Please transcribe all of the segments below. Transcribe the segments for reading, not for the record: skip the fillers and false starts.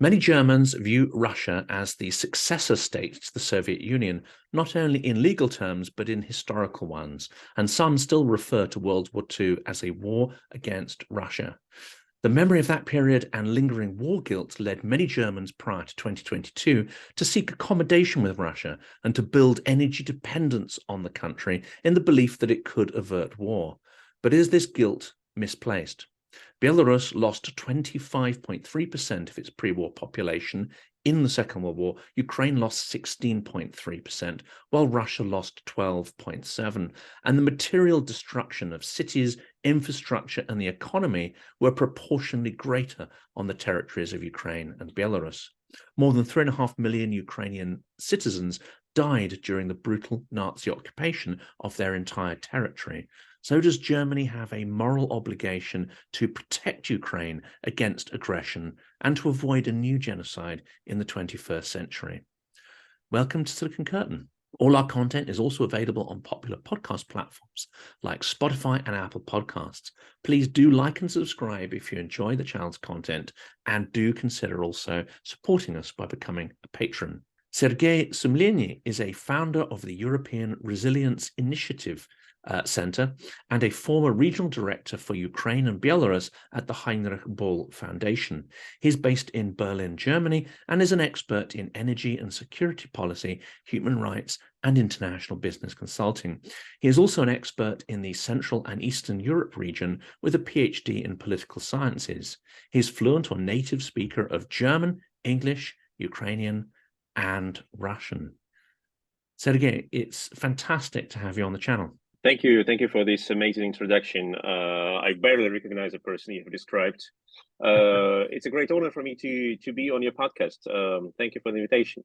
Many Germans view Russia as the successor state to the Soviet Union, not only in legal terms, but in historical ones, and some still refer to World War II as a war against Russia. The memory of that period and lingering war guilt led many Germans prior to 2022 to seek accommodation with Russia and to build energy dependence on the country in the belief that it could avert war. But is this guilt misplaced? Belarus lost 25.3% of its pre-war population in the Second World War. Ukraine lost 16.3%, while Russia lost 12.7%. And the material destruction of cities, infrastructure, and the economy were proportionally greater on the territories of Ukraine and Belarus. More than 3.5 million Ukrainian citizens died during the brutal Nazi occupation of their entire territory. So does Germany have a moral obligation to protect Ukraine against aggression and to avoid a new genocide in the 21st century? Welcome to Silicon Curtain. All our content is also available on popular podcast platforms like Spotify and Apple Podcasts. Please do like and subscribe if you enjoy the channel's content, and do consider also supporting us by becoming a patron. Sergej Sumlenny is a founder of the European Resilience Initiative Center and a former regional director for Ukraine and Belarus at the Heinrich Böll Foundation. He's based in Berlin, Germany, and is an expert in energy and security policy, human rights, and international business consulting. He is also an expert in the Central and Eastern Europe region with a PhD in political sciences. He is fluent or native speaker of German, English, Ukrainian, and Russian. Sergej, it's fantastic to have you on the channel. Thank you for this amazing introduction. I barely recognize the person you've described. It's a great honor for me to be on your podcast. Thank you for the invitation.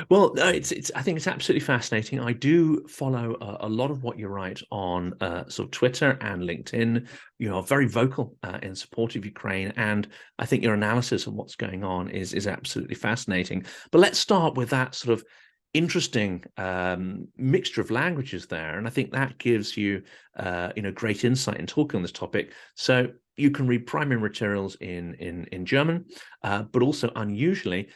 Well, I think it's absolutely fascinating. I do follow a lot of what you write on sort of Twitter and LinkedIn. You are very vocal in support of Ukraine, and I think your analysis of what's going on is absolutely fascinating. But let's start with that sort of interesting mixture of languages there, and I think that gives you great insight in talking on this topic. So you can read primary materials in German, but also unusually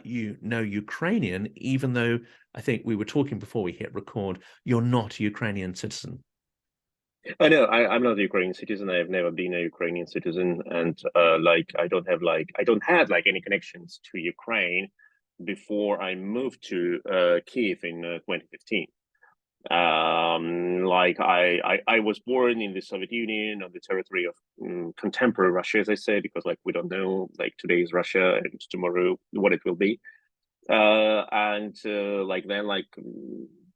you know Ukrainian, even though I think we were talking before we hit record, you're not a Ukrainian citizen. I know I'm not a Ukrainian citizen. I've never been a Ukrainian citizen, and I don't have any connections to Ukraine before I moved to Kiev in 2015. I was born in the Soviet Union on the territory of contemporary Russia, as I say, because we don't know today is Russia and tomorrow what it will be. Then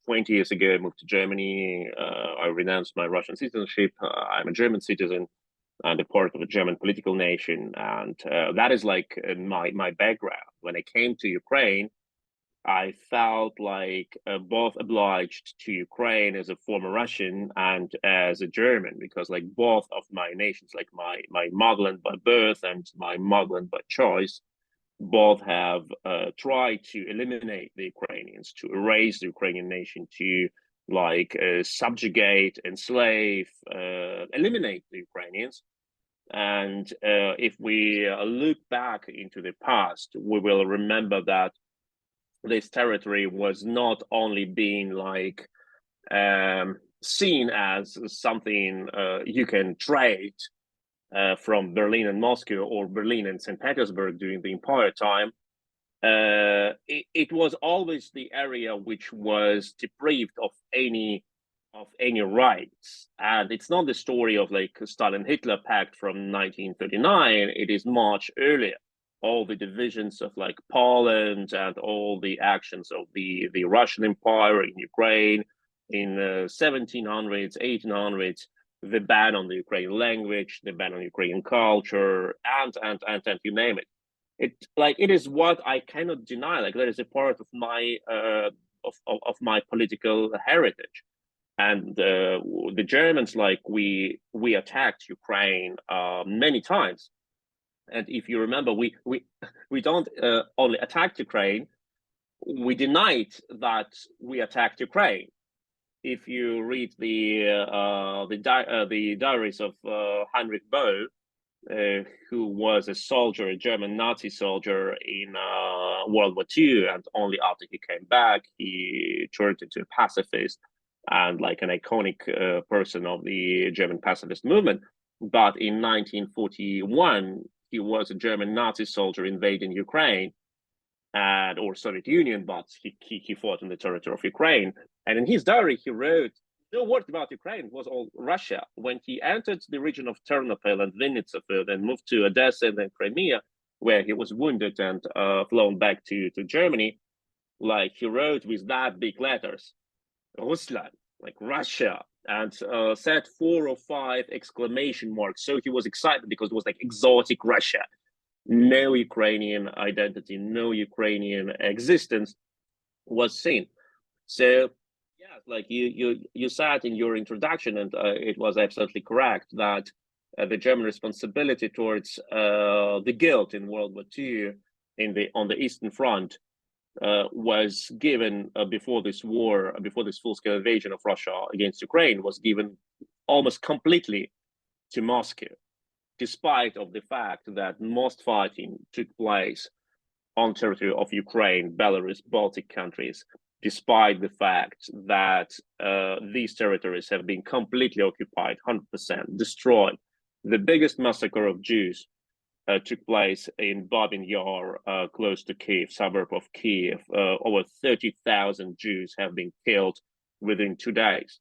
20 years ago I moved to Germany. I renounced my Russian citizenship. I'm a German citizen and a part of a German political nation, and that is my background. When I came to Ukraine, I felt both obliged to Ukraine as a former Russian and as a German, because both of my nations, my motherland by birth and my motherland by choice, both have tried to eliminate the Ukrainians, to erase the Ukrainian nation, to subjugate, enslave, eliminate the Ukrainians. And if we look back into the past, we will remember that this territory was not only being seen as something you can trade from Berlin and Moscow, or Berlin and St. Petersburg during the Empire time. It was always the area which was deprived of any rights. And it's not the story of Stalin-Hitler Pact from 1939. It is much earlier. All the divisions of Poland and all the actions of the Russian Empire in Ukraine in 1700s, 1800s, the ban on the Ukrainian language, the ban on Ukrainian culture, and you name it. It is what I cannot deny. That is a part of my of my political heritage. And the Germans, we attacked Ukraine many times. And if you remember, we don't only attack Ukraine, we denied that we attacked Ukraine. If you read the diaries of Heinrich Böll, who was a soldier, a German Nazi soldier in World War II, and only after he came back, he turned into a pacifist and like an iconic person of the German pacifist movement. But in 1941, he was a German Nazi soldier invading Ukraine and or Soviet Union, but he fought in the territory of Ukraine. And in his diary, he wrote, no word about Ukraine, it was all Russia. When he entered the region of Ternopil and Vinnytsia, then moved to Odessa and then Crimea, where he was wounded and flown back to Germany, like he wrote with that big letters, Rusland, like Russia, and said 4 or 5 exclamation marks. So he was excited because it was like exotic Russia. No Ukrainian identity, no Ukrainian existence was seen. So yeah, like you said in your introduction, and it was absolutely correct that the German responsibility towards the guilt in World War II on the Eastern Front was given before this war, before this full-scale invasion of Russia against Ukraine, was given almost completely to Moscow, despite of the fact that most fighting took place on territory of Ukraine, Belarus, Baltic countries, despite the fact that these territories have been completely occupied, 100% destroyed. The biggest massacre of Jews took place in Babin Yar, close to Kiev, suburb of Kiev. Over 30,000 Jews have been killed within 2 days.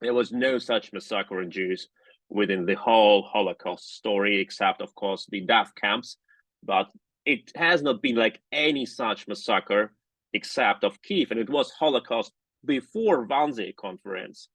There was no such massacre of Jews within the whole Holocaust story, except, of course, the death camps. But it has not been like any such massacre except of Kiev. And it was Holocaust before Wannsee Conference.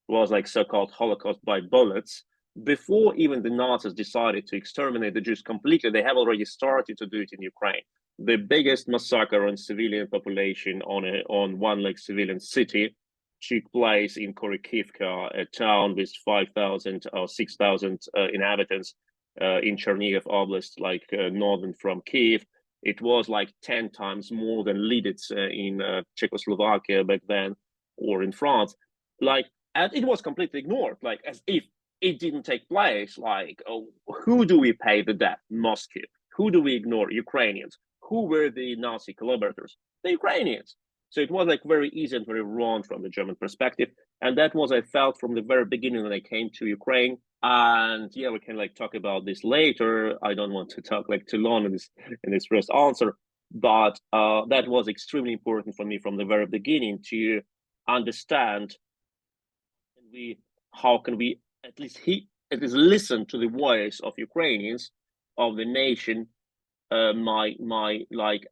It was like so-called Holocaust by bullets. Before even the Nazis decided to exterminate the Jews completely, they have already started to do it in Ukraine. The biggest massacre on civilian population on one like civilian city took place in Korykivka, a town with 5,000 or 6,000 inhabitants in Chernihiv Oblast, like northern from Kiev. It was like 10 times more than Liditz in Czechoslovakia back then, or in France. Like, and it was completely ignored, like as if it didn't take place. Like, oh, who do we pay the debt? Moscow. Who do we ignore? Ukrainians. Who were the Nazi collaborators? The Ukrainians. So it was like very easy and very wrong from the German perspective. And that was I felt from the very beginning when I came to Ukraine. And yeah, we can like talk about this later. I don't want to talk like too long in this first answer, but that was extremely important for me from the very beginning to understand how can we at least listen to the voice of Ukrainians, of the nation, my like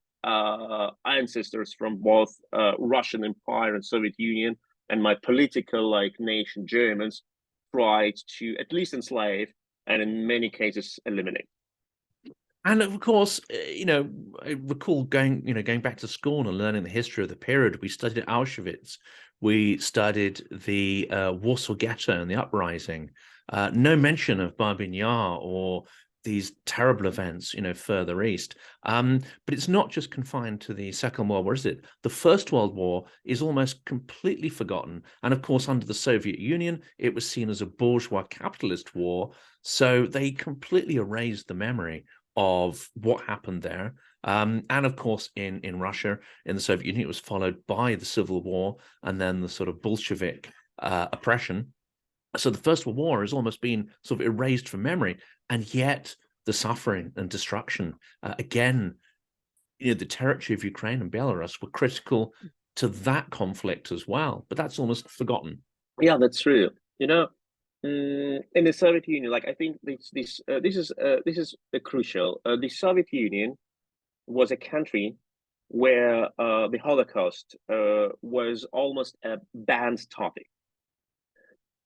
ancestors from both Russian Empire and Soviet Union, and my political like nation Germans tried to at least enslave and in many cases eliminate. And of course, I recall going back to school and learning the history of the period. We studied Auschwitz, we studied the Warsaw Ghetto and the uprising. No mention of Babin Yar or these terrible events, further east. But it's not just confined to the Second World War, is it? The First World War is almost completely forgotten. And of course, under the Soviet Union, it was seen as a bourgeois capitalist war. So they completely erased the memory of what happened there. And of course, in Russia, in the Soviet Union, it was followed by the Civil War and then the sort of Bolshevik oppression. So the First World War has almost been sort of erased from memory, and yet the suffering and destruction, again, the territory of Ukraine and Belarus were critical to that conflict as well, but that's almost forgotten. Yeah, that's true. In the Soviet Union, like I think this is crucial. The Soviet Union was a country where the Holocaust was almost a banned topic.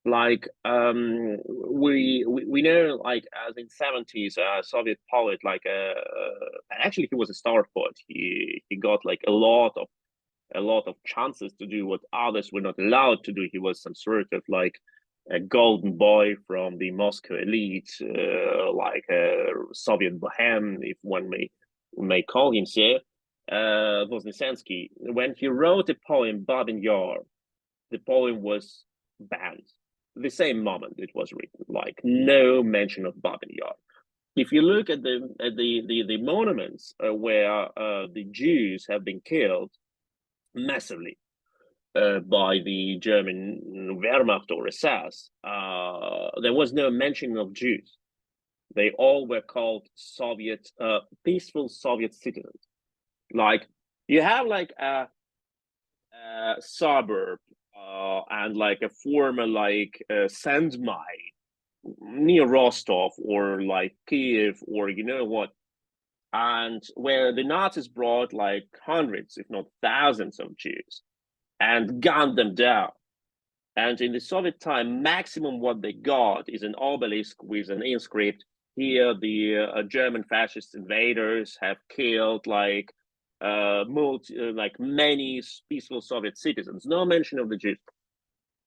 Like we know, like as in 70s, Soviet poet, like actually he was a star poet. He got like a lot of chances to do what others were not allowed to do. He was some sort of like a golden boy from the Moscow elite, like a Soviet bohem, if one may call him so. Voznesensky, when he wrote a poem Babin Yar, the poem was banned. The same moment it was written, like no mention of Babin Yar. if you look at the monuments where the Jews have been killed massively by the German Wehrmacht or SS, there was no mention of Jews. They all were called Soviet, peaceful Soviet citizens. Like you have like a suburb and like a former like sand mine near Rostov or like Kiev or you know what, and where the Nazis brought like hundreds, if not thousands, of Jews and gunned them down. And in the Soviet time, maximum what they got is an obelisk with an inscript. Here, the German fascist invaders have killed like like many peaceful Soviet citizens. No mention of the Jews.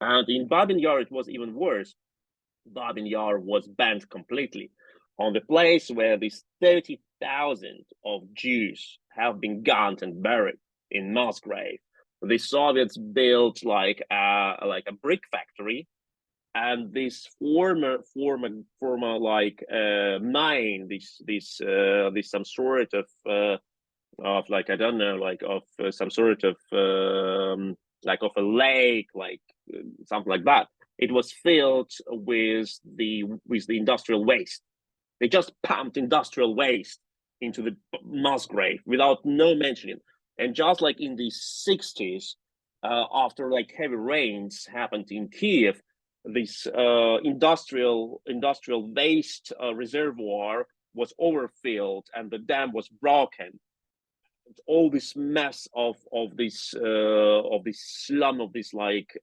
And in Babin Yar, it was even worse. Babin Yar was banned completely. On the place where these 30,000 of Jews have been gunned and buried in mass grave, the Soviets built like a brick factory, and this former like mine, this some sort of like I don't know, like of some sort of like of a lake, like something like that. It was filled with the industrial waste. They just pumped industrial waste into the mass grave without no mentioning. And just like in the 60s, after like heavy rains happened in Kiev, this industrial waste reservoir was overfilled and the dam was broken. All this mess of this slum, of this like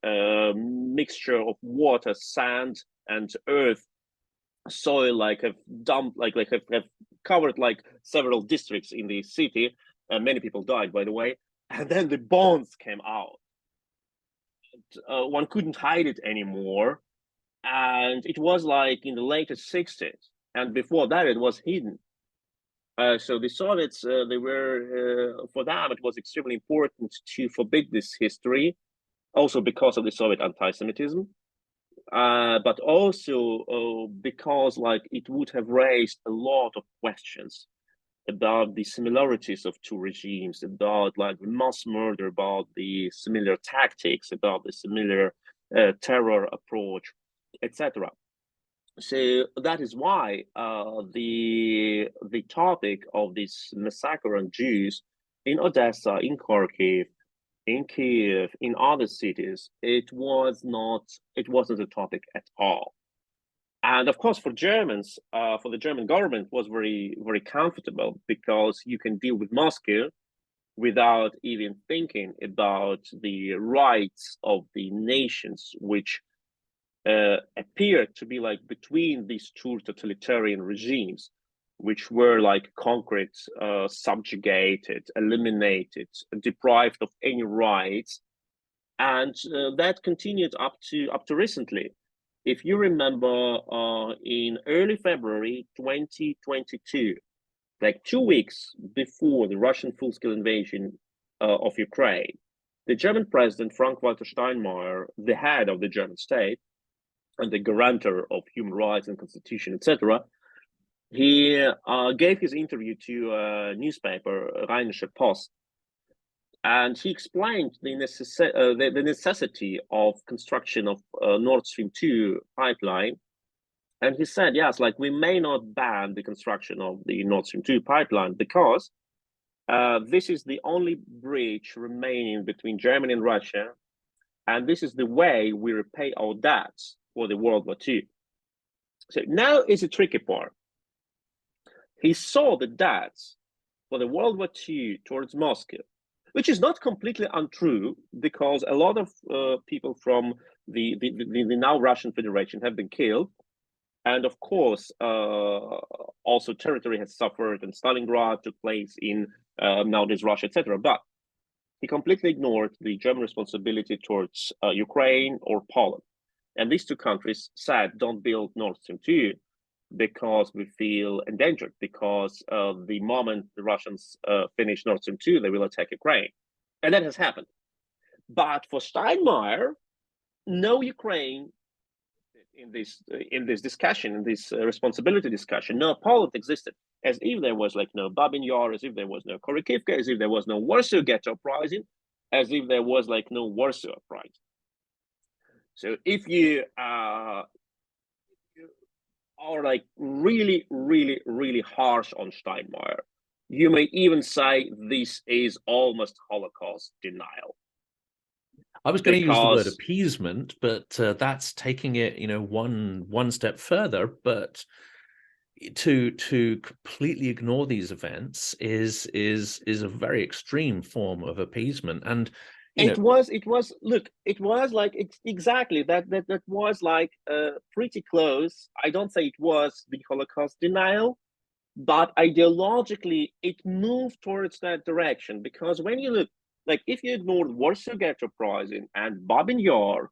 mixture of water, sand, and earth, soil, like have dumped, like have covered like several districts in the city, and many people died, by the way. And then the bones came out. One couldn't hide it anymore, and it was like in the latest 60s, and before that it was hidden. So the Soviets, they were, for them, it was extremely important to forbid this history, also because of the Soviet anti-Semitism, but also because like it would have raised a lot of questions about the similarities of two regimes, about like mass murder, about the similar tactics, about the similar terror approach, etc. So that is why the topic of this massacre on Jews in Odessa, in Kharkiv, in Kiev, in other cities, it wasn't a topic at all. And of course, for Germans, for the German government, was very, very comfortable because you can deal with Moscow without even thinking about the rights of the nations, which appeared to be like between these two totalitarian regimes, which were like conquered, subjugated, eliminated, deprived of any rights, and that continued up to recently. If you remember, in early February 2022, like 2 weeks before the Russian full-scale invasion of Ukraine, the German president Frank-Walter Steinmeier, the head of the German state and the guarantor of human rights and constitution, etc., he gave his interview to a newspaper, Rheinische Post, and he explained the necessity of construction of Nord Stream 2 pipeline. And he said, yes, like we may not ban the construction of the Nord Stream 2 pipeline because this is the only bridge remaining between Germany and Russia, and this is the way we repay our debts for the World War II. So now is a tricky part. He saw the debts for the World War II towards Moscow, which is not completely untrue because a lot of people from the now Russian Federation have been killed. And of course, also territory has suffered, and Stalingrad took place in nowadays Russia, etc. But he completely ignored the German responsibility towards Ukraine or Poland. And these two countries said, don't build Nord Stream 2 because we feel endangered, because the moment the Russians finish Nord Stream 2, they will attack Ukraine. And that has happened. But for Steinmeier, no Ukraine in this discussion, in this responsibility discussion, no Poland existed, as if there was like no Babin Yar, as if there was no Korykivka, as if there was no Warsaw Ghetto Uprising, as if there was like no Warsaw Uprising. So if you are like really, really, really harsh on Steinmeier, you may even say this is almost Holocaust denial. I was going to use the word appeasement, but that's taking it, you know, one step further. But to completely ignore these events is a very extreme form of appeasement. And it was look, it was like exactly that was like pretty close. I don't say it was the Holocaust denial, but ideologically it moved towards that direction, because when you look, like, if you ignored Warsaw Ghetto Uprising and Babin Yar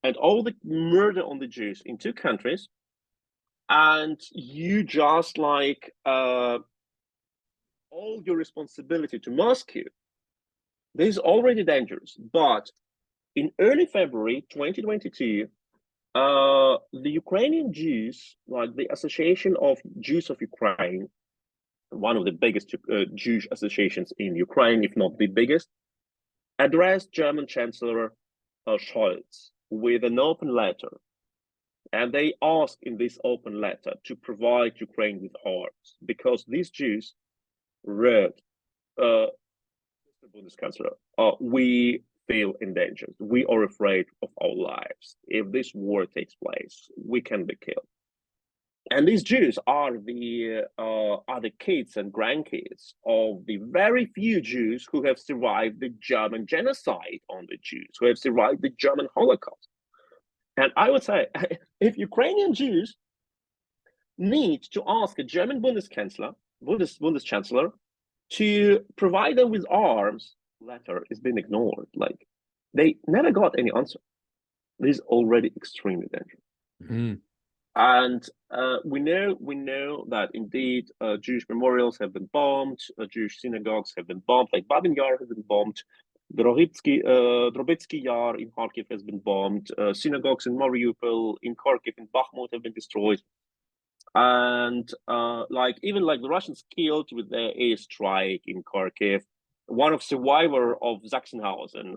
and all the murder on the Jews in two countries, and you just like all your responsibility to Moscow, this is already dangerous. But in early February 2022, the Ukrainian Jews, like the Association of Jews of Ukraine, one of the biggest Jewish associations in Ukraine, if not the biggest, addressed German Chancellor Scholz with an open letter. And they asked in this open letter to provide Ukraine with arms, because these Jews wrote, Mr. Bundeskanzler, we feel endangered. We are afraid of our lives. If this war takes place, we can be killed. And these Jews are the kids and grandkids of the very few Jews who have survived the German genocide on the Jews, who have survived the German Holocaust. And I would say, if Ukrainian Jews need to ask a German Bundeschancellor to provide them with arms, letter has been ignored. Like, they never got any answer. This is already extremely dangerous. Mm-hmm. And we know that indeed Jewish memorials have been bombed, Jewish synagogues have been bombed, like Babin Yar has been bombed, Drobetsky Yar in Kharkiv has been bombed, synagogues in Mariupol, in Kharkiv, in Bakhmut have been destroyed, and like even like the Russians killed with their airstrike in Kharkiv one of survivor of Sachsenhausen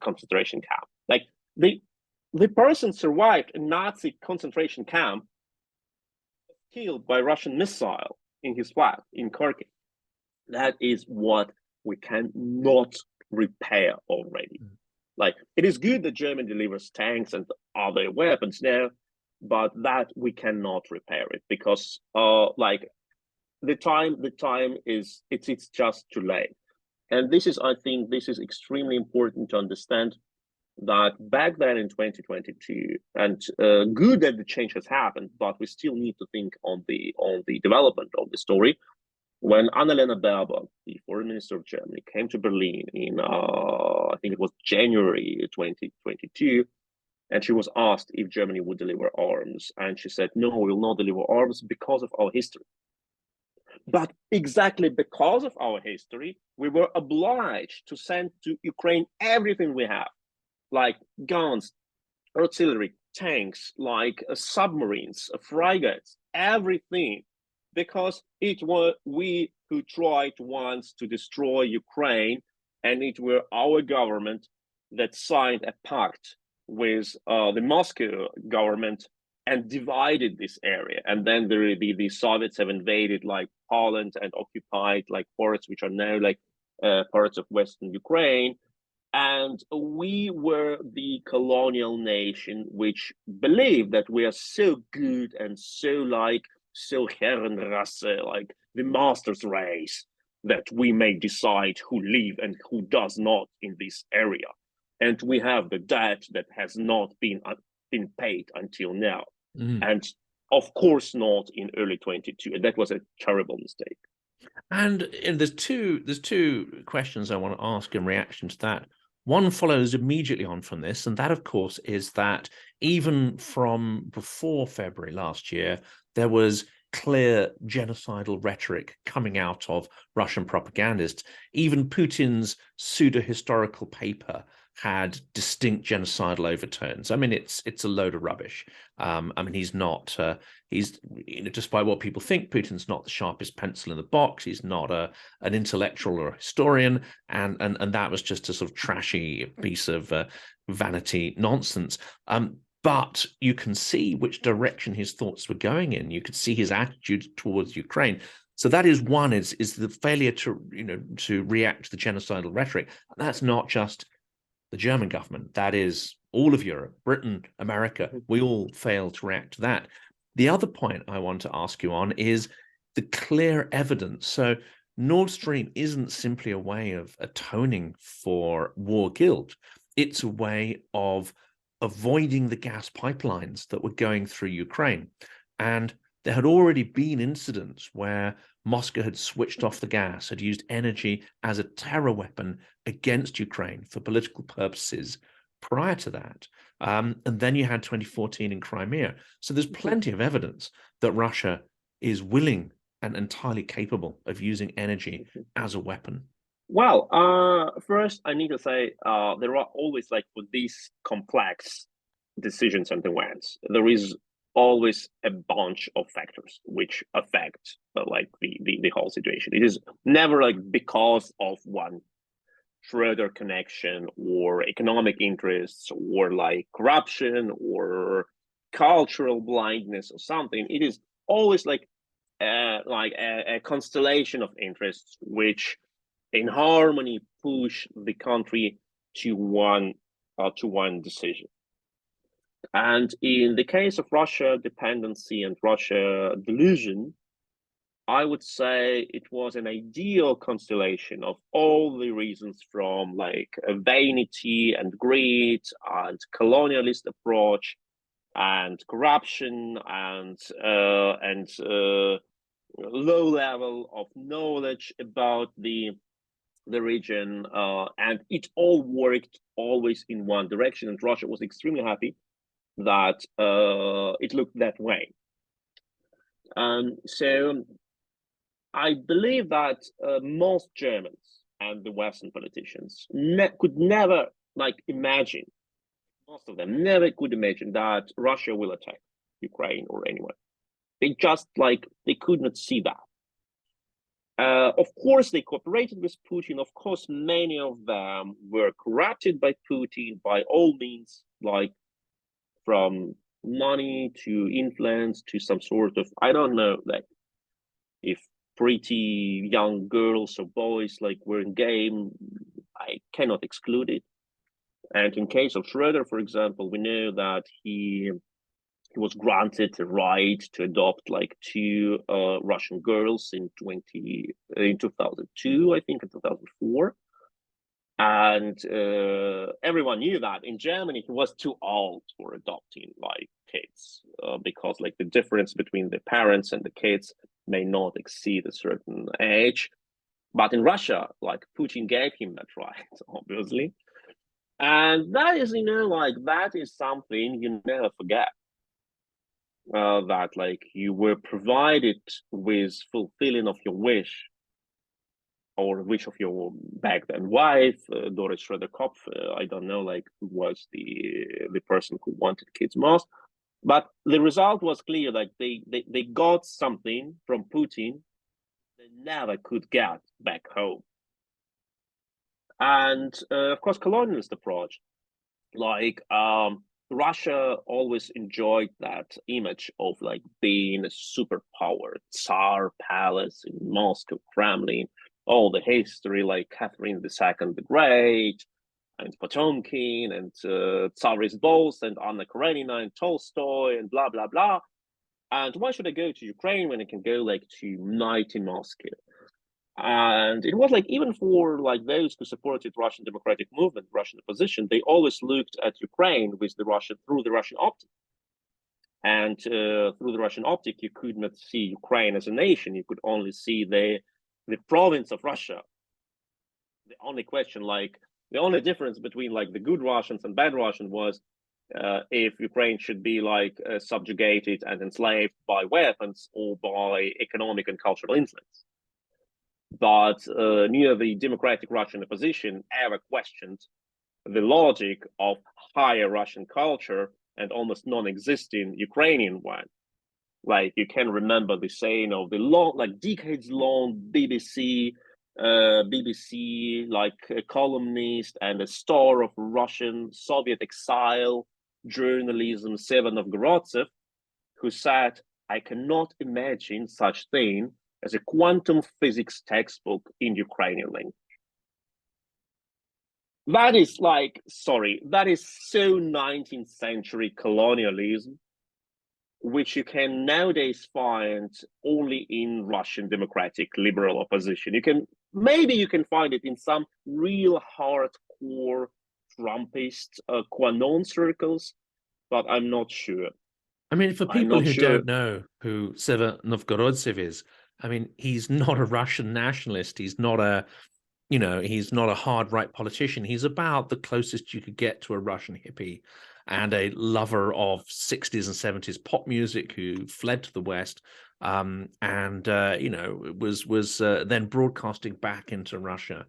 concentration camp. Like the person survived a Nazi concentration camp, killed by Russian missile in his flat in Kharkiv. That is what we cannot repair already. Like, it is good that Germany delivers tanks and other weapons now, but that we cannot repair it, because like the time is it's just too late. And this is, I think, this is extremely important to understand, that back then in 2022, and good that the change has happened, but we still need to think on the development of the story. When Annalena Baerbock, the foreign minister of Germany, came to Berlin in I think it was January 2022, and she was asked if Germany would deliver arms, and she said, "No, we will not deliver arms because of our history." But exactly because of our history, we were obliged to send to Ukraine everything we have, like guns, artillery, tanks, like submarines, frigates, everything, because it were we who tried once to destroy Ukraine, and it were our government that signed a pact with the Moscow government and divided this area. And then the Soviets have invaded like Poland and occupied like parts which are now like parts of Western Ukraine. And we were the colonial nation which believed that we are so good and so Herrenrasse, like the master's race, that we may decide who live and who does not in this area. And we have the debt that has not been paid until now. Mm. And of course not in early 22. And that was a terrible mistake. And there's two questions I want to ask in reaction to that. One follows immediately on from this, and that, of course, is that even from before February last year, there was clear genocidal rhetoric coming out of Russian propagandists. Even Putin's pseudo-historical paper had distinct genocidal overtones. I mean, it's a load of rubbish. I mean, he's not. He's, you know, despite what people think, Putin's not the sharpest pencil in the box. He's not an intellectual or a historian, and that was just a sort of trashy piece of vanity nonsense. But you can see which direction his thoughts were going in. You could see his attitude towards Ukraine. So that is one, is the failure to, you know, to react to the genocidal rhetoric. That's not just the German government. That is all of Europe, Britain, America. We all fail to react to that. The other point I want to ask you on is the clear evidence. So Nord Stream isn't simply a way of atoning for war guilt. It's a way of avoiding the gas pipelines that were going through Ukraine. And there had already been incidents where Moscow had switched off the gas, had used energy as a terror weapon against Ukraine for political purposes prior to that. And then you had 2014 in Crimea. So there's plenty of evidence that Russia is willing and entirely capable of using energy as a weapon. Well, first I need to say there are always, like, for these complex decisions and events, there is always a bunch of factors which affect like the whole situation. It is never like because of one further connection or economic interests or like corruption or cultural blindness or something. It is always like a constellation of interests which in harmony push the country to one decision. And in the case of Russia dependency and Russia delusion, I would say it was an ideal constellation of all the reasons, from like vanity and greed and colonialist approach and corruption and low level of knowledge about the region, and it all worked always in one direction. And Russia was extremely happy that it looked that way. So I believe that most Germans and the Western politicians could never like imagine, most of them never could imagine that Russia will attack Ukraine or anyone. They just like, they could not see that. Of course, they cooperated with Putin. Of course, many of them were corrupted by Putin by all means, like from money to influence to some sort of, I don't know, like if pretty young girls or boys like were in game, I cannot exclude it. And in case of Schroeder, for example, we know that he was granted the right to adopt like two Russian girls in 2002, I think, in 2004. And everyone knew that in Germany he was too old for adopting like kids, because like the difference between the parents and the kids may not exceed a certain age. But in Russia, like Putin gave him that right, obviously. And that is, you know, like that is something you never forget. That like you were provided with fulfilling of your wish, or wish of your back then wife, Doris Schroeder-Kopf. I don't know, like who was the person who wanted kids most, but the result was clear. Like they got something from Putin they never could get back home. And of course, colonialist approach, like Russia always enjoyed that image of like being a superpower, Tsar palace in Moscow, Kremlin, all the history like Catherine II the Great, and Potemkin, and Tsarist Bols, and Anna Karenina, and Tolstoy, and blah, blah, blah. And why should I go to Ukraine when I can go like to night in Moscow? And it was like, even for like those who supported Russian democratic movement, Russian opposition, they always looked at Ukraine with the Russian, through the Russian optic. And through the Russian optic, you could not see Ukraine as a nation. You could only see the province of Russia. The only question, like the only difference between like the good Russians and bad Russian was if Ukraine should be like subjugated and enslaved by weapons or by economic and cultural influence. But neither the democratic Russian opposition ever questioned the logic of higher Russian culture and almost non-existing Ukrainian one. Like you can remember the saying of the long, like decades-long BBC like a columnist and a star of Russian Soviet exile journalism, Seven Novgorodtsev, who said, "I cannot imagine such thing as a quantum physics textbook in Ukrainian language." That is like, sorry, that is so 19th century colonialism, which you can nowadays find only in Russian democratic liberal opposition. Maybe you can find it in some real hardcore Trumpist QAnon circles, but I'm not sure. I mean, for people who don't know who Sever Novgorodtsev is, I mean, he's not a Russian nationalist. He's not a, he's not a hard right politician. He's about the closest you could get to a Russian hippie and a lover of 60s and 70s pop music who fled to the West and was then broadcasting back into Russia.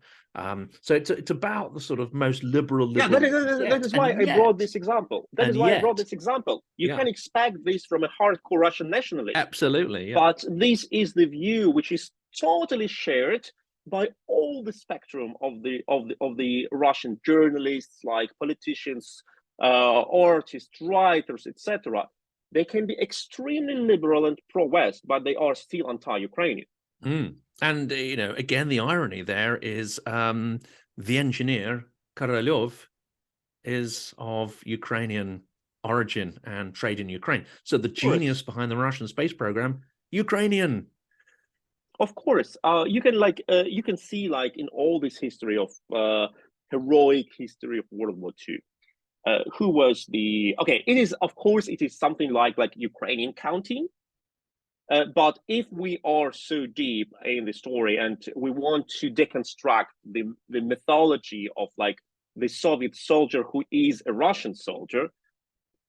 So it's about the sort of most liberal. Yeah, that is why I brought this example. That is why I brought this example. You can expect this from a hardcore Russian nationalist. Absolutely, yeah. But this is the view which is totally shared by all the spectrum of the Russian journalists, like politicians, artists, writers, etc. They can be extremely liberal and pro-West, but they are still anti-Ukrainian. And again, the irony there is the engineer Korolev is of Ukrainian origin and trade in Ukraine. So the genius behind the Russian space program, Ukrainian. Of course, you can see like in all this history of heroic history of World War II, who was the it is something like Ukrainian counting. But if we are so deep in the story and we want to deconstruct the mythology of like the Soviet soldier who is a Russian soldier,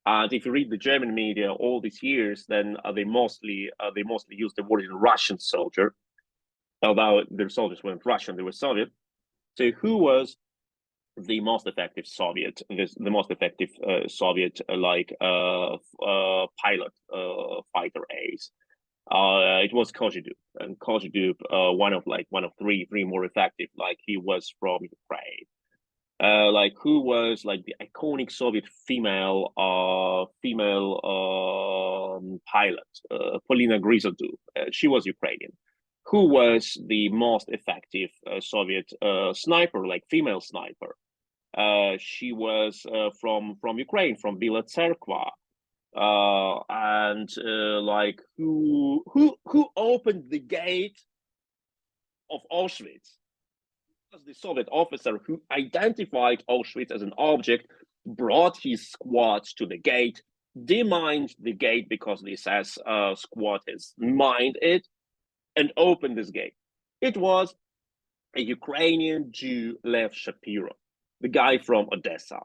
and if you read the German media all these years, then they mostly use the word Russian soldier, although their soldiers weren't Russian, they were Soviet. So who was the most effective Soviet, the most effective Soviet pilot fighter ace? It was Kozhedub, and Kozhedub, one of three more effective. Like he was from Ukraine. Who was like the iconic Soviet female pilot, Polina Grizodub. She was Ukrainian. Who was the most effective Soviet sniper, like female sniper? She was from Ukraine, from Bila Tserkva. Who opened the gate of Auschwitz? Was the Soviet officer who identified Auschwitz as an object, brought his squads to the gate, demined the gate because the SS squad has mined it, and opened this gate. It was a Ukrainian Jew, Lev Shapiro, the guy from Odessa,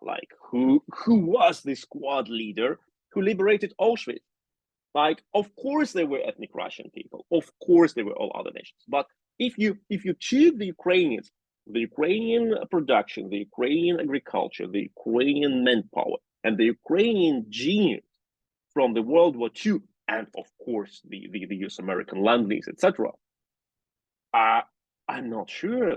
who was the squad leader who liberated Auschwitz. Of course there were ethnic Russian people, of course there were all other nations, but if you choose the Ukrainians, the Ukrainian production, the Ukrainian agriculture, the Ukrainian manpower, and the Ukrainian genius from the World War II, and of course the US American land lease, etc., I'm not sure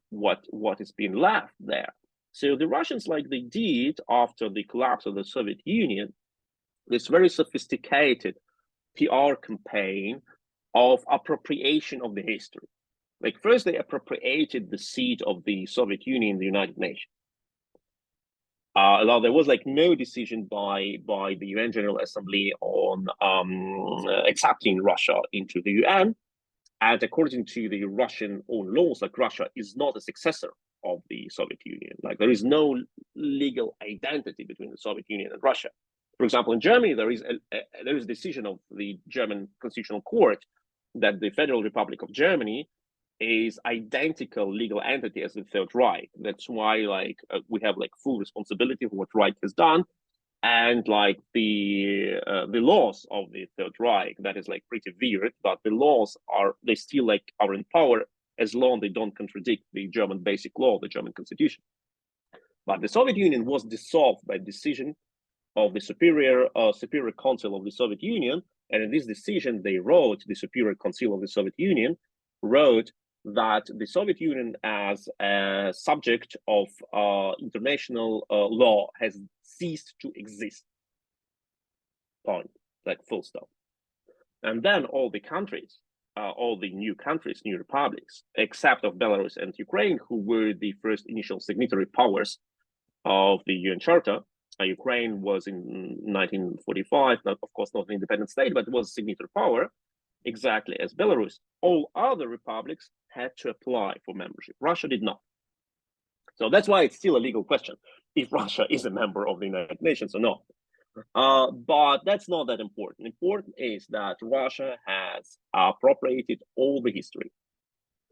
what is being left there. So the Russians, they did after the collapse of the Soviet Union, this very sophisticated PR campaign of appropriation of the history. First, they appropriated the seat of the Soviet Union in the United Nations. Although there was no decision by the UN General Assembly on accepting Russia into the UN, and according to the Russian own laws, Russia is not a successor of the Soviet Union. There is no legal identity between the Soviet Union and Russia. For example, in Germany, there is a decision of the German Constitutional Court that the Federal Republic of Germany is identical legal entity as the Third Reich. That's why we have full responsibility for what Reich has done, and the laws of the Third Reich, that is pretty weird, but the laws they still are in power as long as they don't contradict the German basic law, the German constitution. But the Soviet Union was dissolved by decision of the Superior Council of the Soviet Union, and in this decision they wrote, the Superior Council of the Soviet Union wrote that the Soviet Union as a subject of international law has ceased to exist. Point. Like full stop. And then all the countries, all the new countries, new republics, except of Belarus and Ukraine, who were the first initial signatory powers of the UN Charter. Ukraine was in 1945, not, of course, not an independent state, but it was a signatory power, exactly as Belarus. All other republics had to apply for membership. Russia did not. So that's why it's still a legal question if Russia is a member of the United Nations or not. But that's not that important. Important is that Russia has appropriated all the history.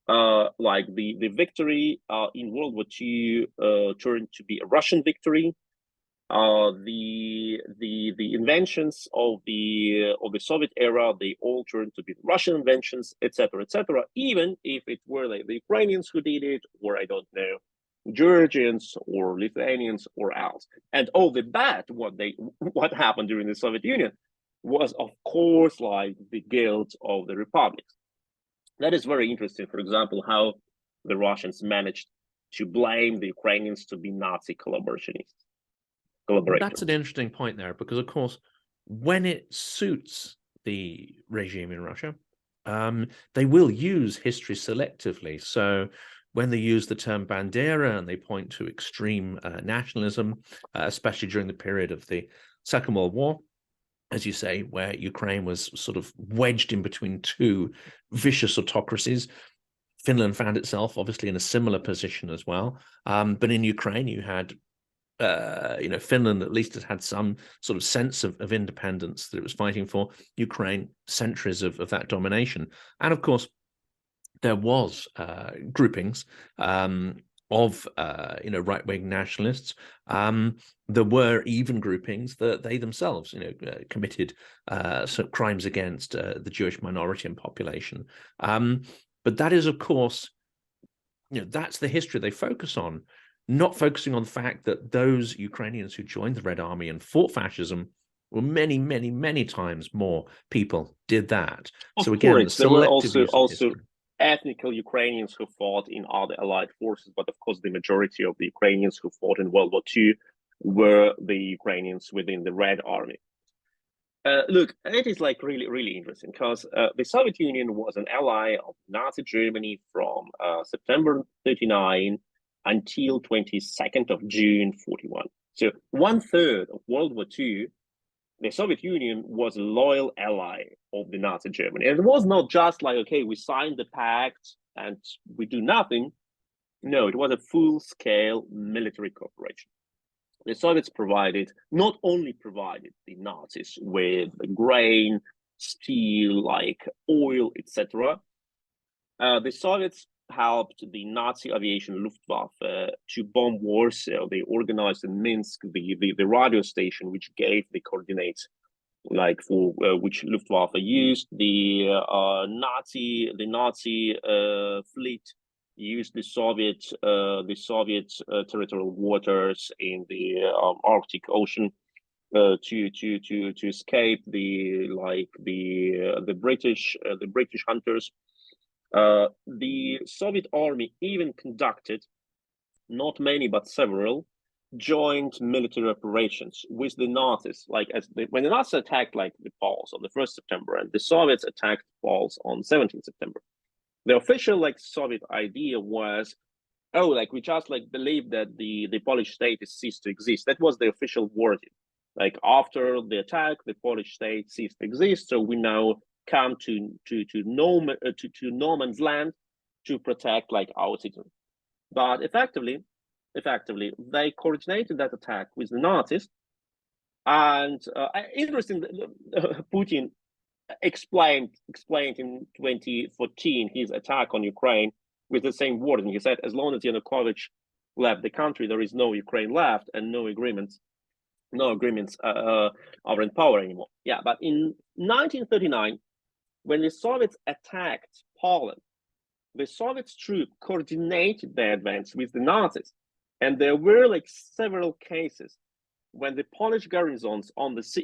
Like the victory in World War II turned to be a Russian victory. The inventions of the Soviet era, they all turned to be Russian inventions, etc., etc. Even if it were like the Ukrainians who did it, or I don't know, Georgians or Lithuanians or else. And all the bad what happened during the Soviet Union was, of course, like the guilt of the republics. That is very interesting. For example, how the Russians managed to blame the Ukrainians to be Nazi collaborators. That's an interesting point there, because of course, when it suits the regime in Russia, they will use history selectively. So when they use the term bandera and they point to extreme nationalism, especially during the period of the Second World War, as you say, where Ukraine was sort of wedged in between two vicious autocracies, Finland found itself obviously in a similar position as well. But in Ukraine, you had Finland at least had some sort of sense of independence that it was fighting for. Ukraine, centuries of that domination. And of course, there was groupings of right-wing nationalists. There were even groupings that they themselves committed crimes against the Jewish minority and population. But that is, of course, that's the history they focus on, not focusing on the fact that those Ukrainians who joined the Red Army and fought fascism, well, many, many, many times more people did that. Of so again, course, there were also history. Ethnical Ukrainians who fought in other allied forces, but of course the majority of the Ukrainians who fought in World War II were the Ukrainians within the Red Army. Look, it is like really, really interesting because the Soviet Union was an ally of Nazi Germany from September 39 until 22nd of June 41. So 1/3 of World War II, the Soviet Union was a loyal ally of the Nazi Germany. And it was not just like, okay, we signed the pact and we do nothing. No, it was a full-scale military cooperation. The Soviets not only provided the Nazis with grain, steel, like oil, etc. The Soviets helped the Nazi aviation Luftwaffe to bomb Warsaw. They organized in Minsk the radio station which gave the coordinates, like for which Luftwaffe used. The Nazi fleet used the Soviet territorial waters in the Arctic Ocean to escape the British hunters. The Soviet army even conducted not many but several joint military operations with the Nazis. Like when the Nazis attacked like the Poles on the 1st September and the Soviets attacked Poles on 17th September. The official Soviet idea was, we just believe that the Polish state is ceased to exist. That was the official wording. Like after the attack, the Polish state ceased to exist. So we now come to no man's land to protect our citizens. But effectively, they coordinated that attack with the Nazis. And interesting, Putin explained in 2014 his attack on Ukraine with the same wording. He said, as long as Yanukovych left the country, there is no Ukraine left, and no agreements are in power anymore. Yeah, but in 1939, when the Soviets attacked Poland, the Soviet troops coordinated their advance with the Nazis, And there were like several cases when the Polish garrisons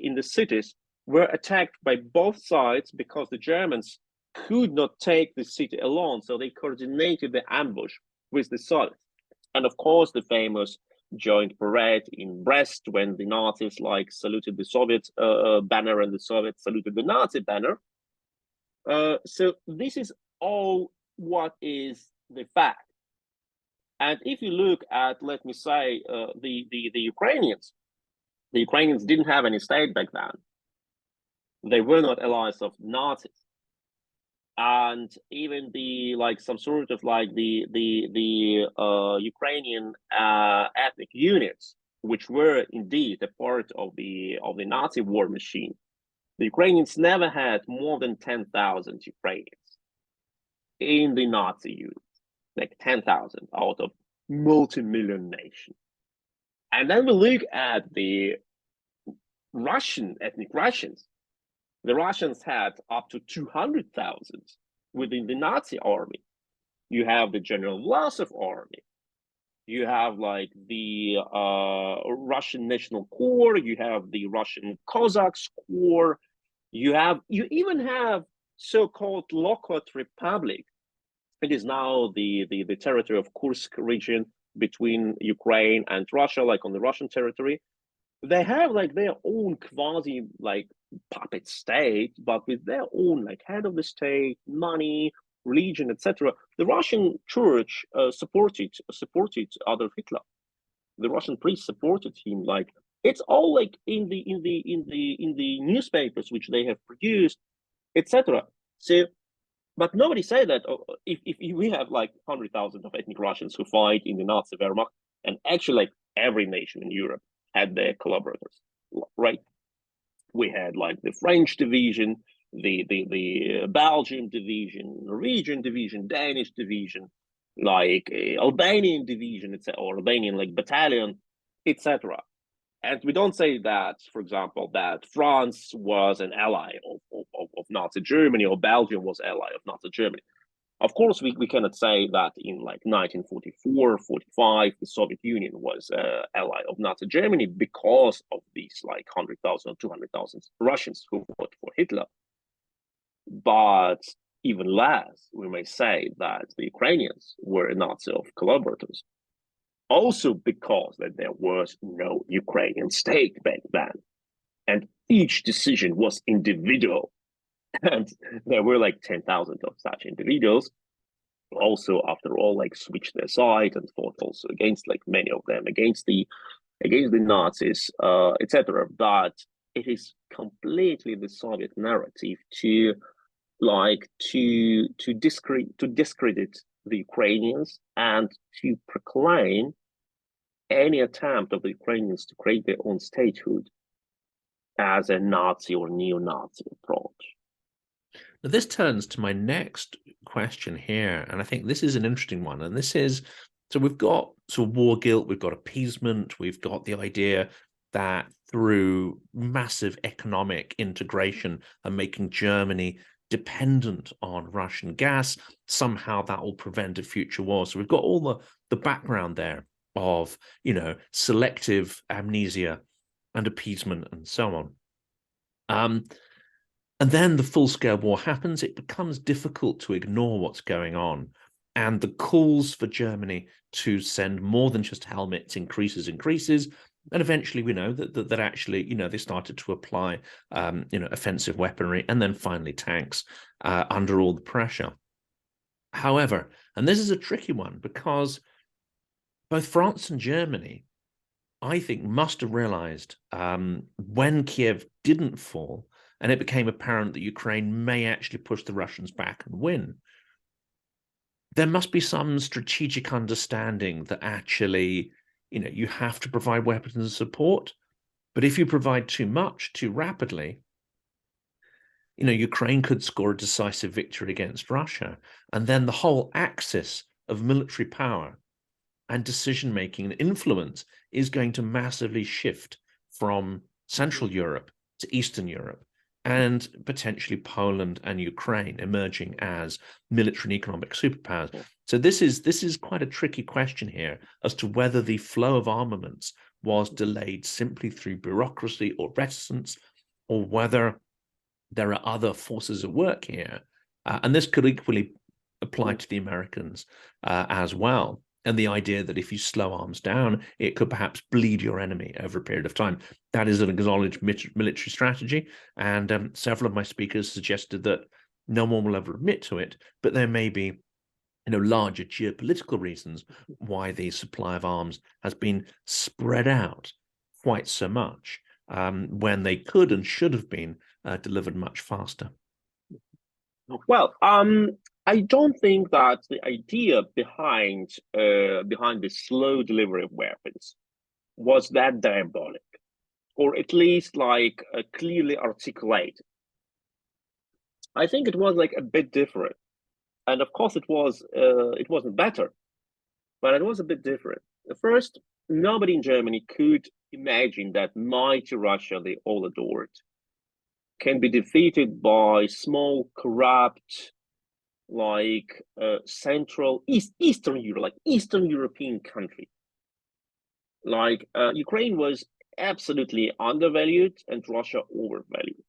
in the cities were attacked by both sides because the Germans could not take the city alone, so they coordinated the ambush with the Soviets. And of course, the famous joint parade in Brest when the Nazis like saluted the Soviet banner and the Soviets saluted the Nazi banner. So this is all what is the fact. And if you look at, let me say, the Ukrainians didn't have any state back then. They were not allies of Nazis. And even some sort of Ukrainian ethnic units, which were indeed a part of the Nazi war machine, the Ukrainians never had more than 10,000 Ukrainians in the Nazi unit, like 10,000 out of multi-million nation. And then we look at the Russian ethnic Russians. The Russians had up to 200,000 within the Nazi army. You have the General Vlasov army. You have like the Russian National Corps. You have the Russian Cossacks Corps. You even have so-called Lokot Republic. It is now the territory of Kursk region between Ukraine and Russia, like on the Russian territory. They have like their own quasi like puppet state, but with their own like head of the state, money, religion, etc. The Russian church supported Adolf Hitler. The Russian priests supported him. Like it's all like in the newspapers which they have produced, etc. So, but nobody said that if we have like 100,000 of ethnic Russians who fight in the Nazi Wehrmacht, and actually like every nation in Europe had their collaborators, right? We had like the French division, the Belgian division, Norwegian division, Danish division, like Albanian division, etc., or Albanian like battalion, etc. And we don't say that, for example, that France was an ally of Nazi Germany or Belgium was ally of Nazi Germany. Of course, we cannot say that in like 1944, 45, the Soviet Union was an ally of Nazi Germany because of these like 100,000 or 200,000 Russians who fought for Hitler. But even less, we may say that the Ukrainians were Nazi of collaborators. Also because that there was no Ukrainian state back then. And each decision was individual. And there were like 10,000 of such individuals. Also, after all, like switched their side and fought also against like many of them against the Nazis, etc. But it is completely the Soviet narrative to discredit the Ukrainians and to proclaim any attempt of the Ukrainians to create their own statehood as a Nazi or neo-Nazi approach. Now, this turns to my next question here, and I think this is an interesting one. And this is, so we've got sort of war guilt, we've got appeasement, we've got the idea that through massive economic integration and making Germany dependent on Russian gas, somehow that will prevent a future war. So we've got all the background there of, selective amnesia and appeasement and so on. And then the full-scale war happens. It becomes difficult to ignore what's going on. And the calls for Germany to send more than just helmets increases. And eventually we know that actually, they started to apply, offensive weaponry and then finally tanks under all the pressure. However, and this is a tricky one because both France and Germany, I think, must have realized when Kiev didn't fall, and it became apparent that Ukraine may actually push the Russians back and win, there must be some strategic understanding that actually, you have to provide weapons and support. But if you provide too much, too rapidly, Ukraine could score a decisive victory against Russia. And then the whole axis of military power and decision-making and influence is going to massively shift from Central Europe to Eastern Europe. and potentially Poland and Ukraine emerging as military and economic superpowers. So this is quite a tricky question here as to whether the flow of armaments was delayed simply through bureaucracy or reticence, or whether there are other forces at work here. And this could equally apply to the Americans as well. And the idea that if you slow arms down, it could perhaps bleed your enemy over a period of time. That is an acknowledged military strategy. And several of my speakers suggested that no one will ever admit to it, but there may be larger geopolitical reasons why the supply of arms has been spread out quite so much when they could and should have been delivered much faster. Well, I don't think that the idea behind the slow delivery of weapons was that diabolic, or at least like clearly articulated. I think it was like a bit different, and of course it wasn't better, but it was a bit different. First, nobody in Germany could imagine that mighty Russia they all adored can be defeated by small, corrupt, like Eastern Europe, like Eastern European country. Like Ukraine was absolutely undervalued and Russia overvalued.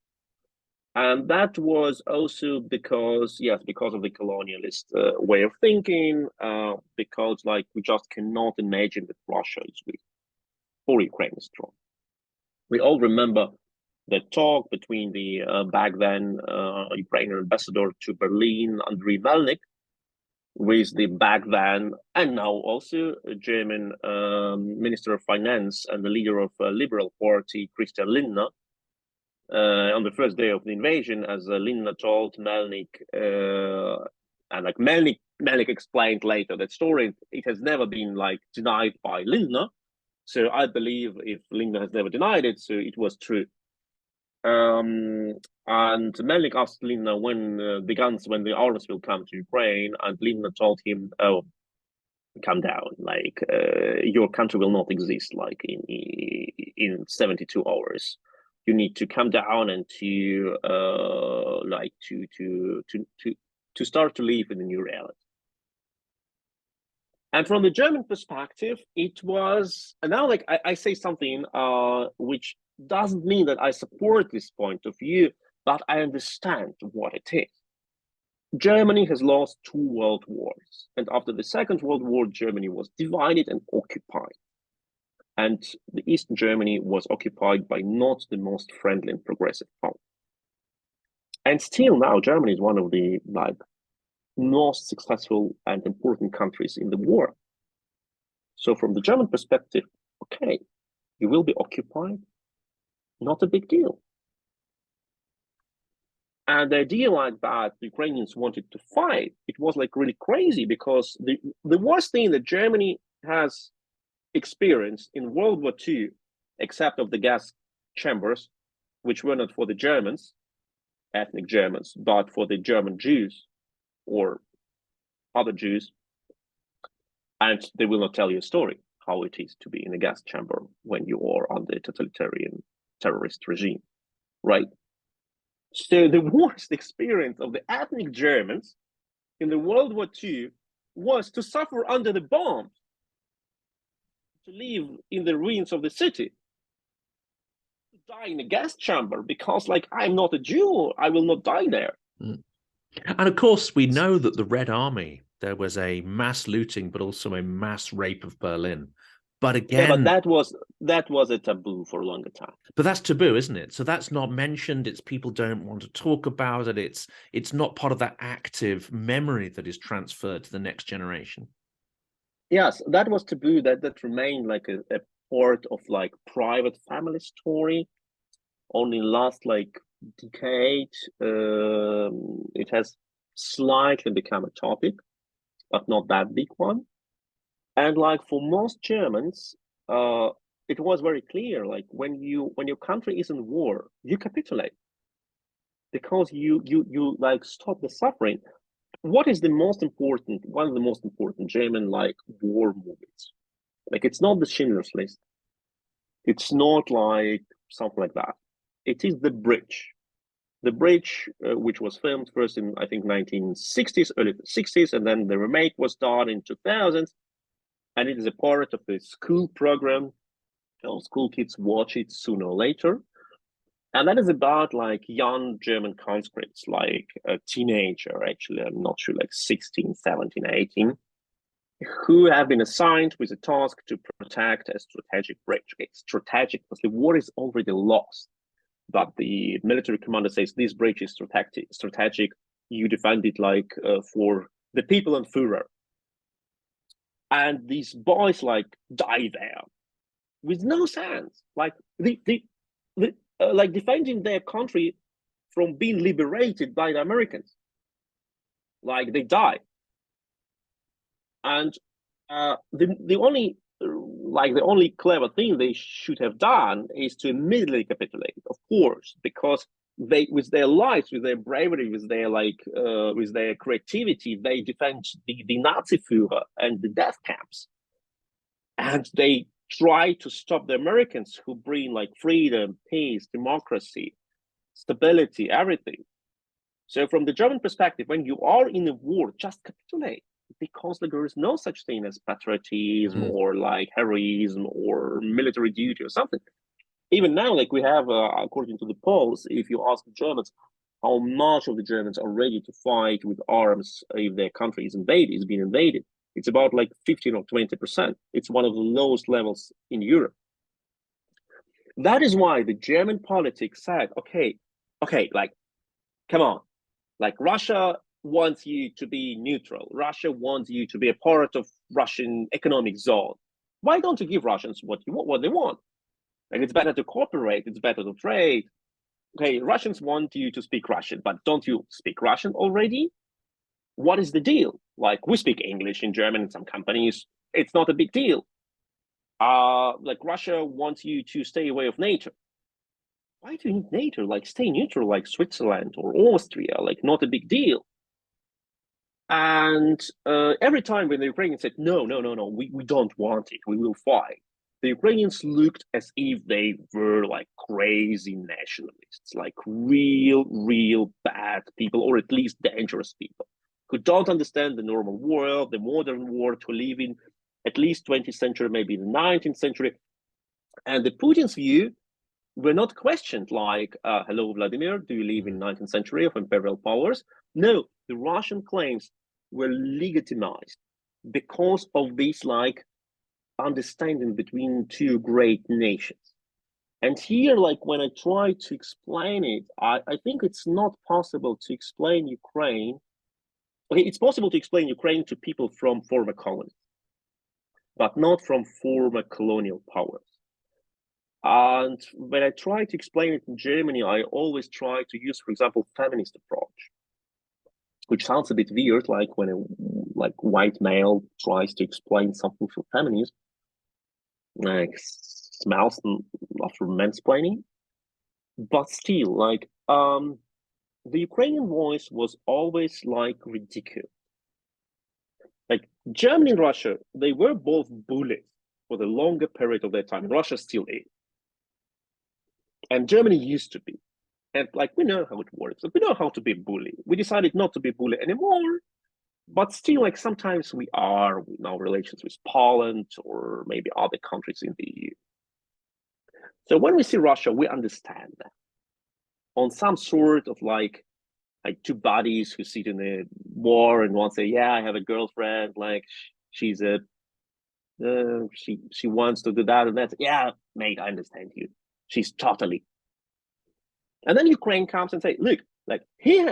And that was also because of the colonialist way of thinking, because like we just cannot imagine that Russia is weak or Ukraine is strong. We all remember the talk between the back then Ukrainian ambassador to Berlin, Andriy Melnik, with the back then and now also German Minister of Finance and the leader of Liberal Party, Christian Lindner, on the first day of the invasion, as Lindner told Melnik, and like Melnik explained later that story, it has never been like denied by Lindner. So I believe if Lindner has never denied it, so it was true. And Melnik asked Lindner when the arms will come to Ukraine, and Lindner told him, "Oh, calm down. Like your country will not exist like in 72 hours. You need to calm down and to start to live in a new reality." And from the German perspective, it was, and now like I say something which doesn't mean that I support this point of view, but I understand what it is. Germany has lost 2 world wars, and after the Second World War, Germany was divided and occupied. And the Eastern Germany was occupied by not the most friendly and progressive power. And still now, Germany is one of the most successful and important countries in the war. So from the German perspective, okay, you will be occupied, not a big deal. And the idea like that the Ukrainians wanted to fight, it was like really crazy, because the worst thing that Germany has experienced in World War II, except of the gas chambers, which were not for the Germans, ethnic Germans, but for the German Jews or other Jews. And they will not tell you a story how it is to be in a gas chamber when you are under a totalitarian terrorist regime, right? So the worst experience of the ethnic Germans in the World War II was to suffer under the bombs, to live in the ruins of the city, to die in a gas chamber because, like, I'm not a Jew, I will not die there. And of course, we know that the Red Army, there was a mass looting, but also a mass rape of Berlin. But again, but that was a taboo for a longer time. But that's taboo, isn't it? So that's not mentioned. It's people don't want to talk about it. It's not part of that active memory that is transferred to the next generation. Yes, that was taboo. That remained like a part of like private family story. Only last like decade, it has slightly become a topic, but not that big one. And like for most Germans, it was very clear. Like when your country is in war, you capitulate because you like stop the suffering. What is one of the most important German like war movies? Like it's not the Schindler's List. It's not like something like that. It is The Bridge. The bridge, which was filmed first in, I think, 1960s, early 60s, and then the remake was done in 2000s. And it is a part of the school program. School kids watch it sooner or later. And that is about like young German conscripts, like a teenager, actually, I'm not sure, like 16, 17, 18, who have been assigned with a task to protect a strategic bridge. Okay, strategic because the war is already lost. But the military commander says this bridge is strategic. You defend it like for the people and Führer. And these boys like die there with no sense, like like defending their country from being liberated by the Americans. Like they die, and the only clever thing they should have done is to immediately capitulate, of course, because they, with their lives, with their bravery, with their creativity, they defend the Nazi Führer and the death camps, and they try to stop the Americans who bring like freedom, peace, democracy, stability, everything. So from the German perspective, when you are in a war, just capitulate, because there is no such thing as patriotism or like heroism or military duty or something. Even now, like we have, according to the polls, if you ask the Germans how much of the Germans are ready to fight with arms if their country is being invaded, it's about like 15 or 20%. It's one of the lowest levels in Europe. That is why the German politics said, okay, like, come on, like Russia wants you to be neutral. Russia wants you to be a part of Russian economic zone. Why don't you give Russians what they want? Like it's better to cooperate, it's better to trade. Okay, Russians want you to speak Russian, but don't you speak Russian already? What is the deal? Like we speak English in German in some companies, it's not a big deal. Like Russia wants you to stay away of NATO. Why do you need NATO? Like stay neutral, like Switzerland or Austria, like not a big deal. And every time when the Ukrainians said, no, we don't want it, we will fight, the Ukrainians looked as if they were like crazy nationalists, like real bad people, or at least dangerous people, who don't understand the normal world, the modern world, who live in at least 20th century, maybe the 19th century. And the Putin's view were not questioned like, hello, Vladimir, do you live in 19th century of imperial powers? No, the Russian claims were legitimized because of this like understanding between two great nations. And here, like when I try to explain it, I think it's not possible to explain Ukraine. Okay, it's possible to explain Ukraine to people from former colonies, but not from former colonial powers. And when I try to explain it in Germany, I always try to use, for example, feminist approach, which sounds a bit weird, like when a white male tries to explain something for feminism, like smells after mansplaining. But still, like the Ukrainian voice was always like ridiculed. Like Germany and Russia, they were both bullies for the longer period of their time. Russia still is. And Germany used to be. And like we know how it works. We know how to be a bully. We decided not to be a bully anymore. But still, like sometimes we are in our relations with Poland or maybe other countries in the EU. So when we see Russia, we understand that on some sort of like two buddies who sit in a war and one say, yeah, I have a girlfriend, like she's a she wants to do that and that. Yeah, mate, I understand you. She's totally. And then Ukraine comes and say, look, like he